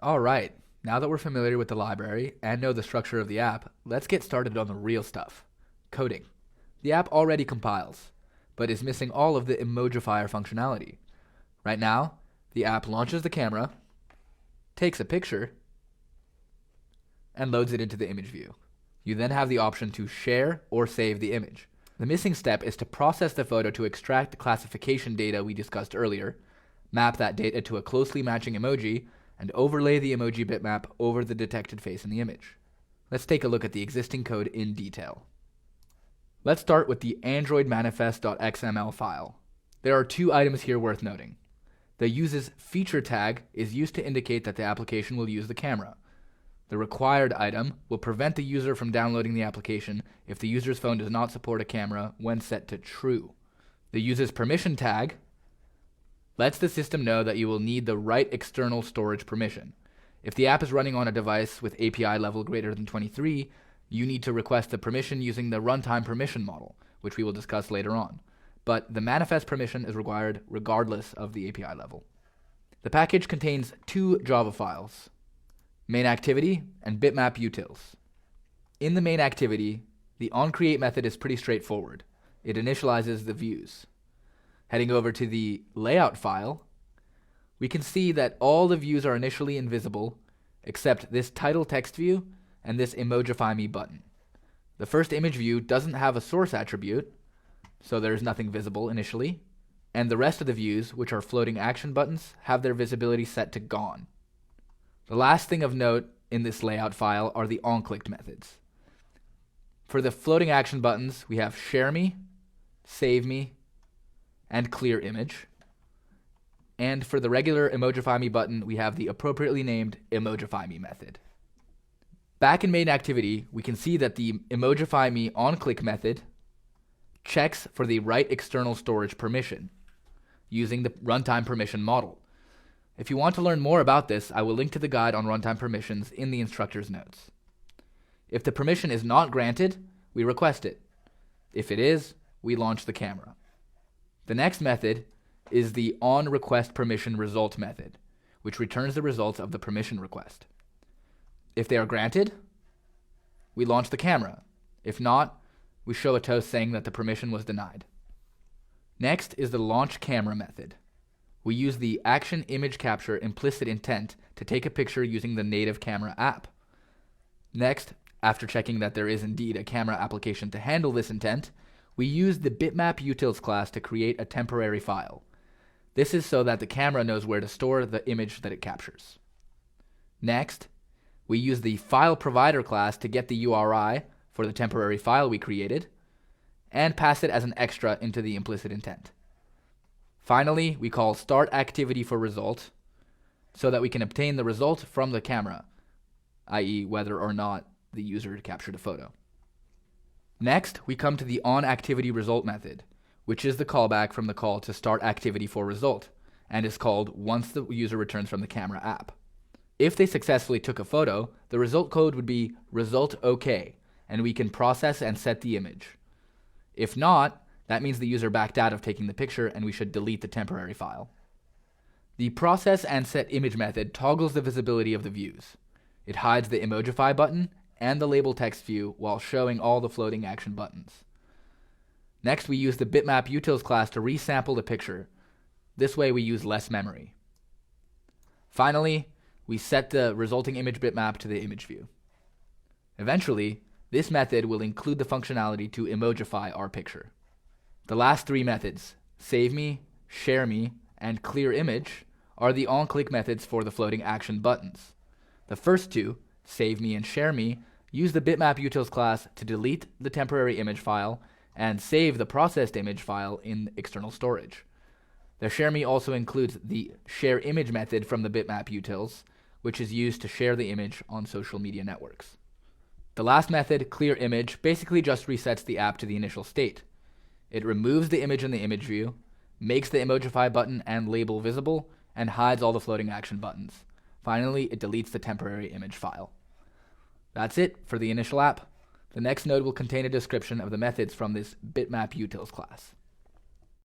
Alright, now that we're familiar with the library and know the structure of the app, let's get started on the real stuff. Coding. The app already compiles, but is missing all of the emojifier functionality. Right now, the app launches the camera, takes a picture, and loads it into the image view. You then have the option to share or save the image. The missing step is to process the photo to extract the classification data we discussed earlier, map that data to a closely matching emoji, and overlay the emoji bitmap over the detected face in the image. Let's take a look at the existing code in detail. Let's start with the Android manifest.xml file. There are two items here worth noting. The uses feature tag is used to indicate that the application will use the camera. The required item will prevent the user from downloading the application if the user's phone does not support a camera when set to true. The uses permission tag lets the system know that you will need the right external storage permission. If the app is running on a device with API level greater than 23, you need to request the permission using the runtime permission model, which we will discuss later on. But the manifest permission is required regardless of the API level. The package contains two Java files, main activity and bitmap utils. In the main activity, the onCreate method is pretty straightforward. It initializes the views. Heading over to the layout file, we can see that all the views are initially invisible except this title text view and this Emojify Me button. The first image view doesn't have a source attribute, so there's nothing visible initially, and the rest of the views, which are floating action buttons, have their visibility set to gone. The last thing of note in this layout file are the onClicked methods. For the floating action buttons, we have Share Me, Save Me, and Clear Image. And for the regular Emojify Me button, we have the appropriately named Emojify Me method. Back in main activity, we can see that the Emojify Me onClick method checks for the right external storage permission using the runtime permission model. If you want to learn more about this, I will link to the guide on runtime permissions in the instructor's notes. If the permission is not granted, we request it. If it is, we launch the camera. The next method is the onRequestPermission result method, which returns the results of the permission request. If they are granted, we launch the camera. If not, we show a toast saying that the permission was denied. Next is the launch camera method. We use the action image capture implicit intent to take a picture using the native camera app. Next, after checking that there is indeed a camera application to handle this intent, we use the bitmap utils class to create a temporary file. This is so that the camera knows where to store the image that it captures. Next, we use the file provider class to get the URI for the temporary file we created and pass it as an extra into the implicit intent. Finally, we call start activity for result so that we can obtain the result from the camera, i.e. whether or not the user captured a photo. Next, we come to the onActivityResult method, which is the callback from the call to start activity for result, and is called once the user returns from the camera app. If they successfully took a photo, the result code would be result OK, and we can process and set the image. If not, that means the user backed out of taking the picture and we should delete the temporary file. The process and set image method toggles the visibility of the views. It hides the Emojify button and the label text view while showing all the floating action buttons. Next, we use the bitmap utils class to resample the picture. This way we use less memory. Finally, we set the resulting image bitmap to the image view. Eventually, this method will include the functionality to emojify our picture. The last three methods, Save Me, Share Me, and Clear Image, are the onClick methods for the floating action buttons. The first two, Save Me and Share Me, use the bitmap utils class to delete the temporary image file and save the processed image file in external storage. The Share Me also includes the Share Image method from the bitmap utils, which is used to share the image on social media networks. The last method, Clear Image, basically just resets the app to the initial state. It removes the image in the image view, makes the Emojify button and label visible, and hides all the floating action buttons. Finally, it deletes the temporary image file. That's it for the initial app. The next node will contain a description of the methods from this bitmap utils class.